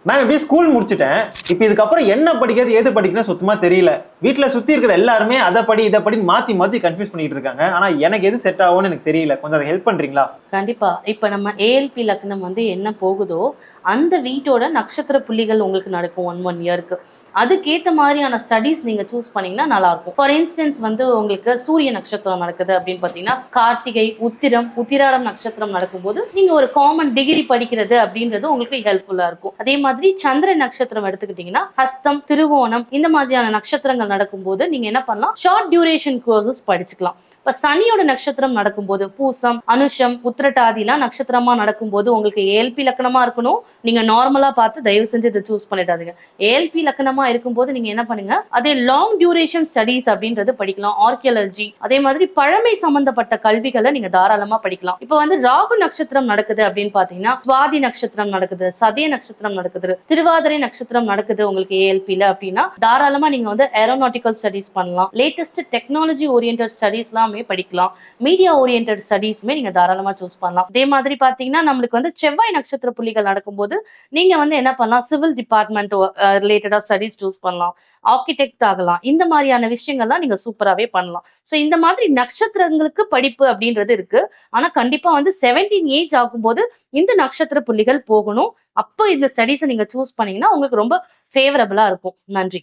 நான் எப்படி ஸ்கூல் முடிச்சிட்டேன். இப்போ இதுக்கப்புறம் என்ன படிக்கிறது ஏது படிக்கணும் சுத்தமா தெரியல. வீட்டில் சுற்றி இருக்கிற எல்லாருமே அதை படி இதை படி மாற்றி மாற்றி கன்ஃபியூஸ் பண்ணிட்டு இருக்காங்க. ஆனால் எனக்கு எது செட் ஆகும்னு எனக்கு தெரியல. கொஞ்சம் அதை ஹெல்ப் பண்ணுறீங்களா? கண்டிப்பா. இப்ப நம்ம ஏஎல்பி லக்னம் என்ன போகுதோ அந்த வீட்டோட நட்சத்திர புள்ளிகள் உங்களுக்கு நடக்கும் ஒன் இயருக்கு. அதுக்கேத்த மாதிரியான ஸ்டடீஸ் நீங்க சூஸ் பண்ணீங்கன்னா நல்லா இருக்கும். ஃபார் இன்ஸ்டன்ஸ் உங்களுக்கு சூரிய நட்சத்திரம் நடக்குது அப்படின்னு பாத்தீங்கன்னா கார்த்திகை, உத்திராடம் நட்சத்திரம் நடக்கும்போது நீங்க ஒரு காமன் டிகிரி படிக்கிறது அப்படின்றது உங்களுக்கு ஹெல்ப்ஃபுல்லா இருக்கும். அதே மாதிரி சந்திர நட்சத்திரம் எடுத்துக்கிட்டீங்கன்னா ஹஸ்தம், திருவோணம் இந்த மாதிரியான நட்சத்திரங்கள் நடக்கும்போது நீங்க என்ன பண்ணலாம், ஷார்ட் டியூரேஷன் கோர்சஸ் படிச்சுக்கலாம். இப்ப சனியோட நட்சத்திரம் நடக்கும்போது பூசம், அனுஷம், உத்திரட்டாதிலாம் நட்சத்திரமா நடக்கும்போது உங்களுக்கு ஏஎல்பி லக்னமா இருக்கணும். நீங்க நார்மலா பார்த்து தயவு செஞ்சு இதை சூஸ் பண்ணிடாதீங்க. ஏஎல்பி லக்னமா இருக்கும்போது நீங்க என்ன பண்ணுங்க, அதே லாங் டியூரேஷன் ஸ்டடீஸ் அப்படின்றது படிக்கலாம். ஆர்கியாலஜி அதே மாதிரி பழமை சம்பந்தப்பட்ட கல்விகளை நீங்க தாராளமா படிக்கலாம். இப்ப ராகு நட்சத்திரம் நடக்குது அப்படின்னு பாத்தீங்கன்னா சுவாதி நட்சத்திரம் நடக்குது, சதய நட்சத்திரம் நடக்குது, திருவாதிரை நட்சத்திரம் நடக்குது உங்களுக்கு ஏஎல்பில அப்படின்னா தாராளமா நீங்க ஏரோநாட்டிக்கல் ஸ்டடீஸ் பண்ணலாம். லேட்டஸ்ட் டெக்னாலஜி ஓரியன்டட் ஸ்டடீஸ் எல்லாம் படிக்கலாம். மீடியா ஓரியன்டட் ஸ்டடீஸ்மே நீங்க தாராளமா சூஸ் பண்ணலாம். அதே மாதிரி பாத்தீங்கன்னா நம்மளுக்கு செவ்வாய் நட்சத்திர புள்ளிகள் நடக்கும்போது நீங்க என்ன பண்ணலாம், சிவில் டிபார்ட்மெண்ட் ரிலேட்டடா ஸ்டடீஸ் சூஸ் பண்ணலாம், ஆர்கிடெக்ட் ஆகலாம். இந்த மாதிரியான விஷயங்கள்லாம் நீங்க சூப்பராகவே பண்ணலாம். ஸோ இந்த மாதிரி நட்சத்திரங்களுக்கு படிப்பு அப்படின்றது இருக்கு. ஆனா கண்டிப்பா 17 ஏஜ் ஆகும்போது இந்த நட்சத்திர புள்ளிகள் போகணும். அப்போ இந்த ஸ்டடீஸை நீங்க சூஸ் பண்ணீங்கன்னா உங்களுக்கு ரொம்ப ஃபேவரபிளா இருக்கும். நன்றி.